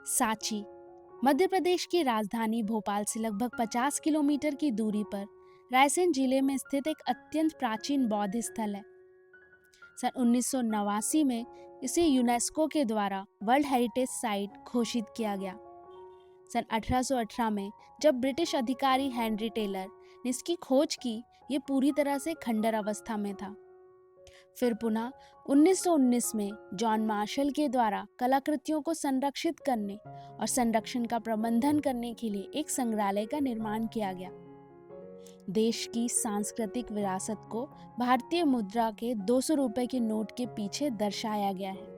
सांची मध्य प्रदेश की राजधानी भोपाल से लगभग 50 किलोमीटर की दूरी पर रायसेन जिले में स्थित एक अत्यंत प्राचीन बौद्ध स्थल है। सन 1989 में इसे यूनेस्को के द्वारा वर्ल्ड हेरिटेज साइट घोषित किया गया। सन 1818 में जब ब्रिटिश अधिकारी हेनरी टेलर ने इसकी खोज की, ये पूरी तरह से खंडर अवस्था में था। फिर पुनः 1919 में जॉन मार्शल के द्वारा कलाकृतियों को संरक्षित करने और संरक्षण का प्रबंधन करने के लिए एक संग्रहालय का निर्माण किया गया। देश की सांस्कृतिक विरासत को भारतीय मुद्रा के 200 रुपए के नोट के पीछे दर्शाया गया है।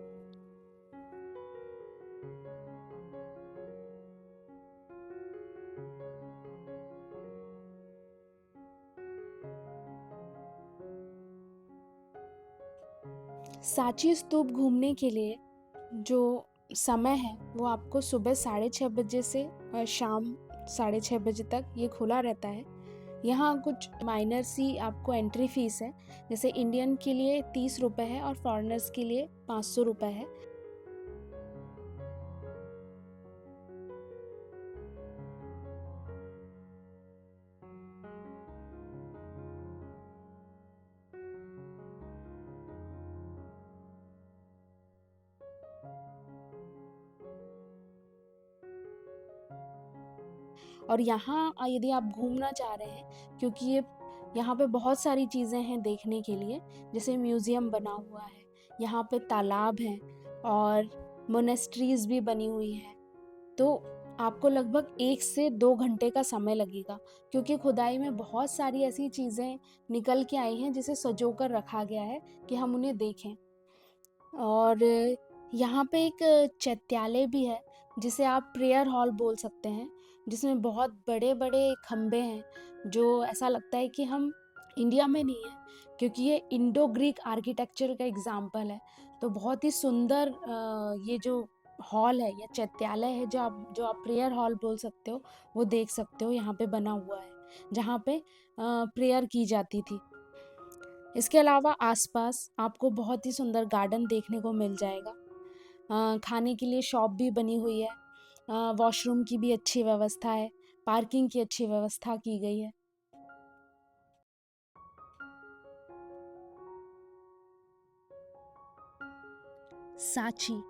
सांची स्तूप घूमने के लिए जो समय है वो आपको सुबह 6:30 बजे से शाम 6:30 बजे तक ये खुला रहता है। यहाँ कुछ माइनर सी आपको एंट्री फीस है, जैसे इंडियन के लिए 30 रुपए है और फॉरेनर्स के लिए 500 रुपए है। और यहाँ यदि आप घूमना चाह रहे हैं, क्योंकि ये यहाँ पे बहुत सारी चीज़ें हैं देखने के लिए, जैसे म्यूज़ियम बना हुआ है, यहाँ पे तालाब हैं और मोनेस्ट्रीज भी बनी हुई हैं, तो आपको लगभग 1 से 2 घंटे का समय लगेगा, क्योंकि खुदाई में बहुत सारी ऐसी चीज़ें निकल के आई हैं जिसे संजोकर रखा गया है कि हम उन्हें देखें। और यहाँ पे एक चैत्यालय भी है जिसे आप प्रेयर हॉल बोल सकते हैं, जिसमें बहुत बड़े बड़े खम्भे हैं जो ऐसा लगता है कि हम इंडिया में नहीं है, क्योंकि ये इंडो ग्रीक आर्किटेक्चर का एग्जाम्पल है। तो बहुत ही सुंदर ये जो हॉल है या चैत्यालय है, जो आप प्रेयर हॉल बोल सकते हो, वो देख सकते हो, यहाँ पे बना हुआ है जहाँ पे प्रेयर की जाती थी। इसके अलावा आसपास आपको बहुत ही सुंदर गार्डन देखने को मिल जाएगा। खाने के लिए शॉप भी बनी हुई है, वॉशरूम की भी अच्छी व्यवस्था है, पार्किंग की अच्छी व्यवस्था की गई है। Sanchi,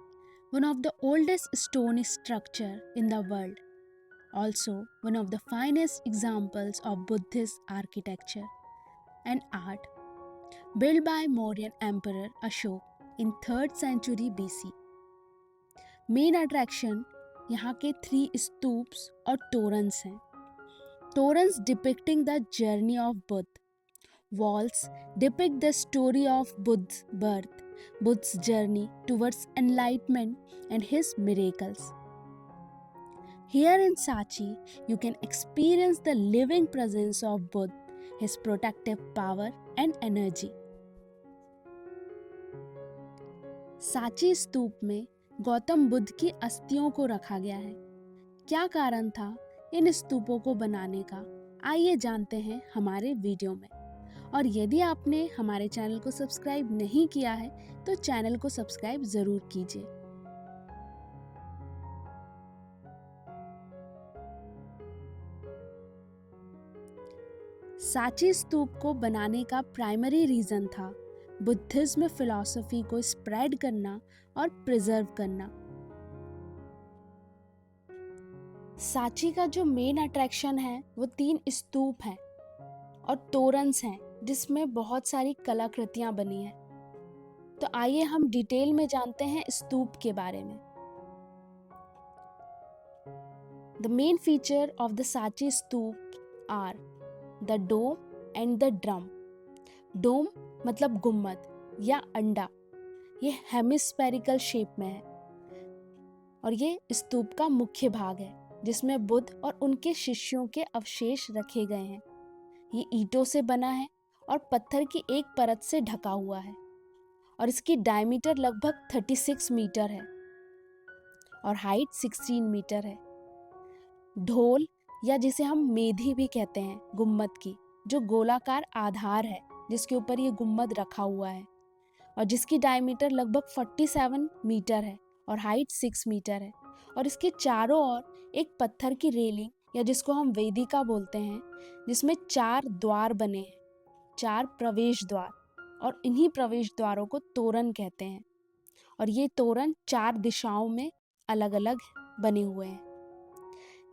one of the oldest stone structure in the world, also one of the finest examples of Buddhist architecture and art, built by Mauryan Emperor Ashok in 3rd century BC. Main attraction यहाँ के 3 स्तूप्स और तोरन्स हैं। Toranas depicting the journey of Buddha, walls depict the story of Buddha's birth, Buddha's journey towards enlightenment and his miracles. Here in Sanchi, you can experience the living presence of Buddha, his protective power and energy. Sanchi stupa में गौतम बुद्ध की अस्थियों को रखा गया है। क्या कारण था इन स्तूपों को बनाने का, आइए जानते हैं हमारे वीडियो में। और यदि आपने हमारे चैनल को सब्सक्राइब नहीं किया है तो चैनल को सब्सक्राइब जरूर कीजिए। सांची स्तूप को बनाने का प्राइमरी रीजन था बुद्धिज्म फिलॉसफी को स्प्रेड करना और प्रिजर्व करना। सांची का जो मेन अट्रैक्शन है वो 3 स्तूप हैं और तोरन्स हैं जिसमें बहुत सारी कलाकृतियां बनी हैं। तो आइए हम डिटेल में जानते हैं स्तूप के बारे में। The main feature of the Sanchi stupa are the dome and the drum. Dome मतलब गुम्मद या अंडा, ये हेमिस्फेरिकल शेप में है और ये स्तूप का मुख्य भाग है जिसमें बुद्ध और उनके शिष्यों के अवशेष रखे गए हैं। ये ईंटों से बना है और पत्थर की एक परत से ढका हुआ है और इसकी डायमीटर लगभग 36 मीटर है और हाइट 16 मीटर है। ढोल या जिसे हम मेधी भी कहते हैं गुम्मद की, जो गोलाकार आधार है जिसके ऊपर ये गुम्मद रखा हुआ है और जिसकी डायमीटर लगभग 47 मीटर है और हाइट 6 मीटर है और इसके चारों ओर एक पत्थर की रेलिंग या जिसको हम वेदिका बोलते हैं, जिसमें 4 द्वार बने हैं, 4 प्रवेश द्वार, और इन्हीं प्रवेश द्वारों को तोरण कहते हैं। और ये तोरण 4 दिशाओं में अलग अलग बने हुए हैं।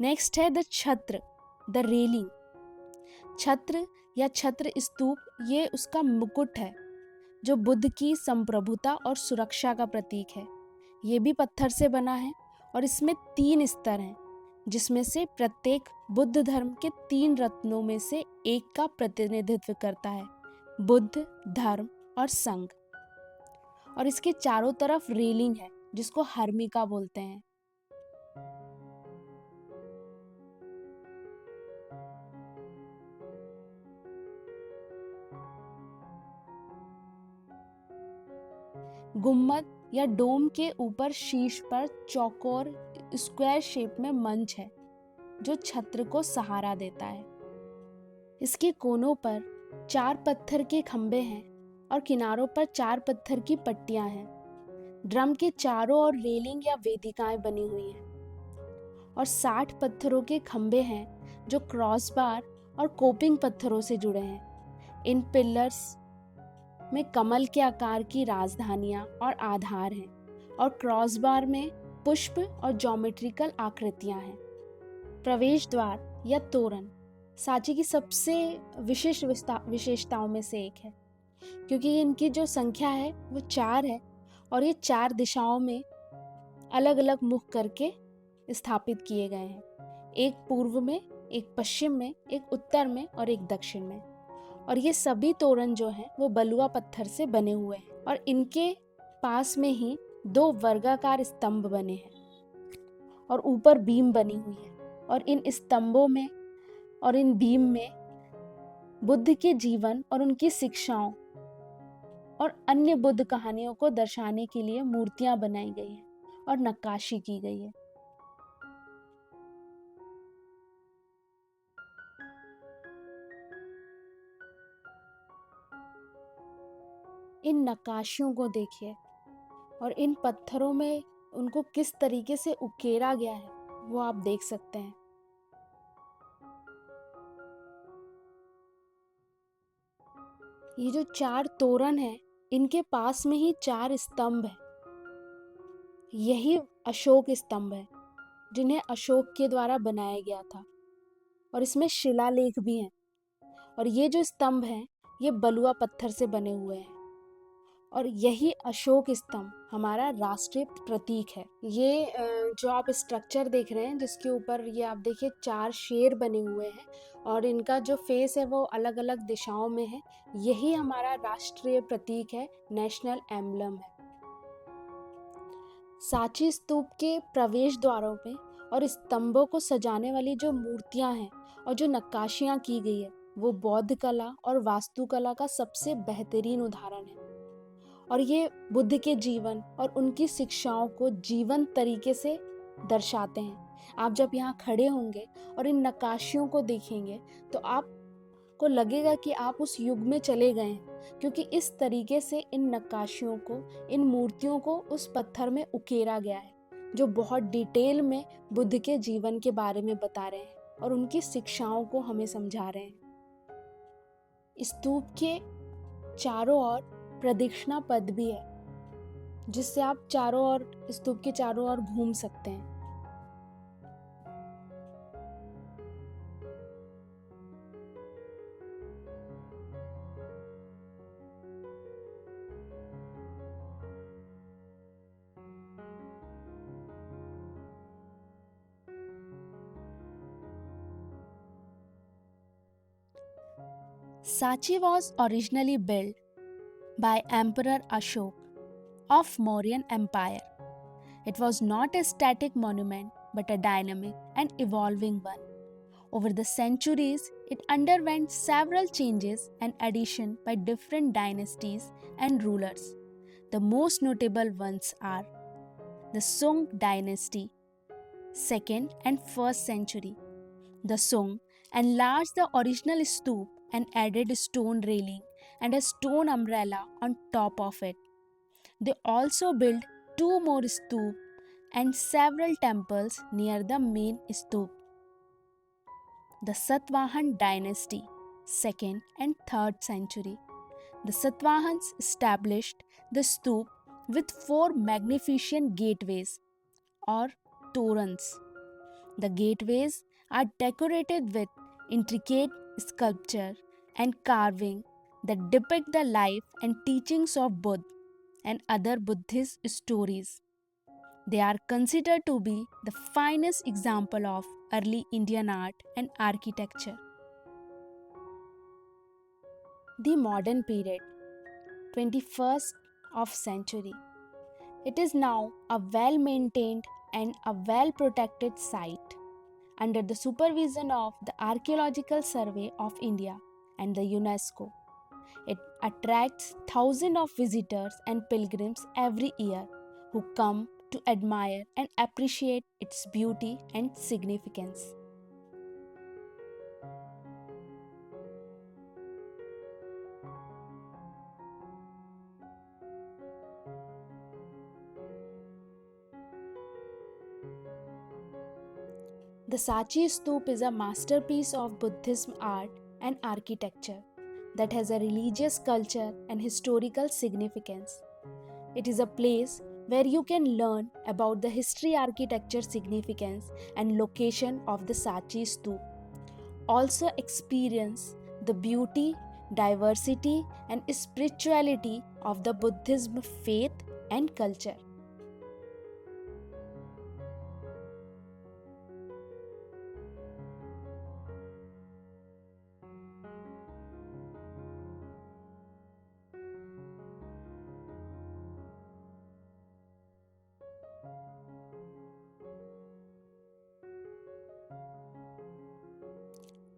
नेक्स्ट है द छत्र, द रेलिंग। छत्र या छत्र स्तूप, ये उसका मुकुट है जो बुद्ध की संप्रभुता और सुरक्षा का प्रतीक है। ये भी पत्थर से बना है और इसमें 3 स्तर हैं, जिसमें से प्रत्येक बुद्ध धर्म के 3 रत्नों में से एक का प्रतिनिधित्व करता है, बुद्ध, धर्म और संघ। और इसके चारों तरफ रेलिंग है जिसको हर्मिका बोलते हैं। गुम्मद या डोम के ऊपर शीर्ष पर चौकोर स्क्वायर शेप में मंच है जो छत्र को सहारा देता है। इसके कोनों पर 4 पत्थर के खंभे हैं और किनारों पर 4 पत्थर की पट्टियां हैं। ड्रम के चारों ओर रेलिंग या वेदिकाएं बनी हुई हैं और 60 पत्थरों के खंभे हैं जो क्रॉसबार और कोपिंग पत्थरों से जुड़े हैं। इन पिलर्स में कमल के आकार की राजधानियां और आधार हैं और क्रॉसबार में पुष्प और ज्योमेट्रिकल आकृतियां हैं। प्रवेश द्वार या तोरण सांची की सबसे विशिष्ट विशेषताओं में से एक है, क्योंकि इनकी जो संख्या है वो 4 है और ये 4 दिशाओं में अलग अलग मुख करके स्थापित किए गए हैं। एक पूर्व में, एक पश्चिम में, एक उत्तर में और एक दक्षिण में। और ये सभी तोरण जो हैं वो बलुआ पत्थर से बने हुए हैं और इनके पास में ही 2 वर्गाकार स्तंभ बने हैं और ऊपर बीम बनी हुई है। और इन स्तंभों में और इन बीम में बुद्ध के जीवन और उनकी शिक्षाओं और अन्य बुद्ध कहानियों को दर्शाने के लिए मूर्तियां बनाई गई हैं और नक्काशी की गई है। इन नक्काशियों को देखिए और इन पत्थरों में उनको किस तरीके से उकेरा गया है वो आप देख सकते हैं। ये जो 4 तोरण हैं, इनके पास में ही 4 स्तंभ हैं। यही अशोक स्तंभ है जिन्हें अशोक के द्वारा बनाया गया था और इसमें शिलालेख भी हैं। और ये जो स्तंभ हैं ये बलुआ पत्थर से बने हुए हैं और यही अशोक स्तंभ हमारा राष्ट्रीय प्रतीक है। ये जो आप स्ट्रक्चर देख रहे हैं जिसके ऊपर ये आप देखिए 4 शेर बने हुए हैं और इनका जो फेस है वो अलग अलग दिशाओं में है। यही हमारा राष्ट्रीय प्रतीक है, नेशनल एम्बलम है। सांची स्तूप के प्रवेश द्वारों में और स्तंभों को सजाने वाली जो मूर्तियां हैं और जो नक्काशियां की गई है वो बौद्ध कला और वास्तुकला का सबसे बेहतरीन उदाहरण है। और ये बुद्ध के जीवन और उनकी शिक्षाओं को जीवंत तरीके से दर्शाते हैं। आप जब यहाँ खड़े होंगे और इन नक्काशियों को देखेंगे तो आपको लगेगा कि आप उस युग में चले गए हैं, क्योंकि इस तरीके से इन नक्काशियों को, इन मूर्तियों को उस पत्थर में उकेरा गया है जो बहुत डिटेल में बुद्ध के जीवन के बारे में बता रहे हैं और उनकी शिक्षाओं को हमें समझा रहे हैं। स्तूप के चारों ओर प्रदक्षिणा पथ भी है जिससे आप चारों ओर, स्तूप के चारों ओर घूम सकते हैं। Sachi was originally built by Emperor Ashok of Mauryan Empire. It was not a static monument but a dynamic and evolving one. Over the centuries, it underwent several changes and additions by different dynasties and rulers. The most notable ones are the Song dynasty, 2nd and 1st century. The Song enlarged the original stoop and added stone railing and a stone umbrella on top of it. They also built 2 more stoops and several temples near the main stupa. The Satavahan dynasty, 2nd and 3rd century. The Satavahans established the stupa with 4 magnificent gateways or torans. The gateways are decorated with intricate sculpture and carving that depict the life and teachings of Buddha and other Buddhist stories. They are considered to be the finest example of early Indian art and architecture. The modern period, 21st of century. It is now a well-maintained and a well-protected site under the supervision of the Archaeological Survey of India and the UNESCO. It attracts thousands of visitors and pilgrims every year who come to admire and appreciate its beauty and significance. The Sachi Stupa is a masterpiece of Buddhism art and architecture that has a religious culture and historical significance. It is a place where you can learn about the history, architecture significance and location of the Sachi Stupa. Also experience the beauty, diversity and spirituality of the Buddhism faith and culture.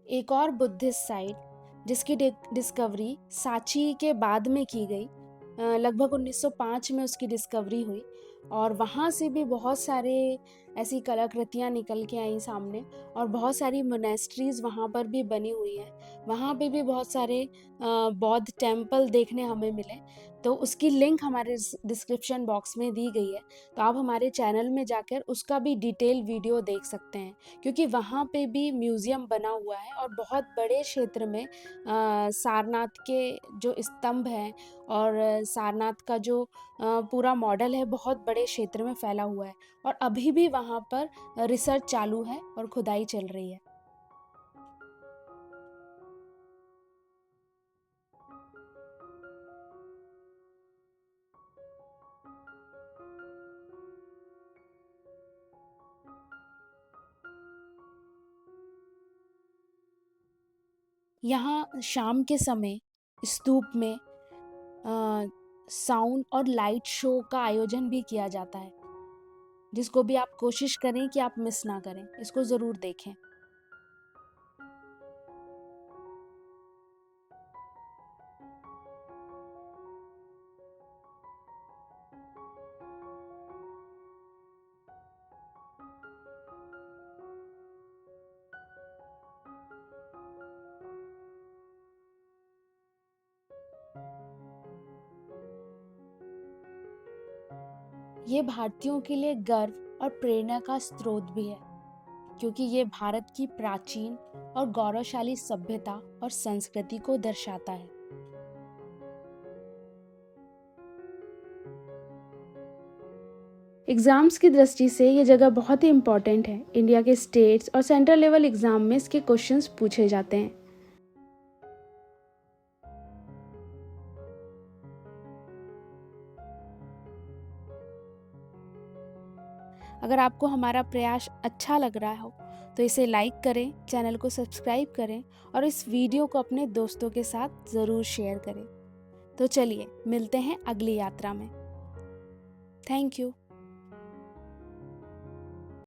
एक और Buddhist site जिसकी discovery साची के बाद में की गई, लगभग 1905 में उसकी डिस्कवरी हुई और वहाँ से भी बहुत सारे ऐसी कलाकृतियाँ निकल के आई सामने और बहुत सारी मोनेस्ट्रीज़ वहाँ पर भी बनी हुई हैं। वहाँ पे भी बहुत सारे बौद्ध टेम्पल देखने हमें मिले, तो उसकी लिंक हमारे डिस्क्रिप्शन बॉक्स में दी गई है, तो आप हमारे चैनल में जाकर उसका भी डिटेल वीडियो देख सकते हैं, क्योंकि वहाँ पे भी म्यूज़ियम बना हुआ है और बहुत बड़े क्षेत्र में सारनाथ के जो स्तंभ हैं और सारनाथ का जो पूरा मॉडल है बहुत बड़े क्षेत्र में फैला हुआ है और अभी भी वहाँ पर रिसर्च चालू है और खुदाई चल रही है। यहाँ शाम के समय स्तूप में साउंड और लाइट शो का आयोजन भी किया जाता है, जिसको भी आप कोशिश करें कि आप मिस ना करें, इसको ज़रूर देखें। ये भारतीयों के लिए गर्व और प्रेरणा का स्रोत भी है, क्योंकि ये भारत की प्राचीन और गौरवशाली सभ्यता और संस्कृति को दर्शाता है। एग्ज़ाम्स की दृष्टि से ये जगह बहुत ही इम्पॉर्टेंट है। इंडिया के स्टेट्स और सेंट्रल लेवल एग्ज़ाम में इसके क्वेश्चंस पूछे जाते हैं। अगर आपको हमारा प्रयास अच्छा लग रहा हो तो इसे लाइक करें, चैनल को सब्सक्राइब करें और इस वीडियो को अपने दोस्तों के साथ ज़रूर शेयर करें। तो चलिए मिलते हैं अगली यात्रा में। Thank you.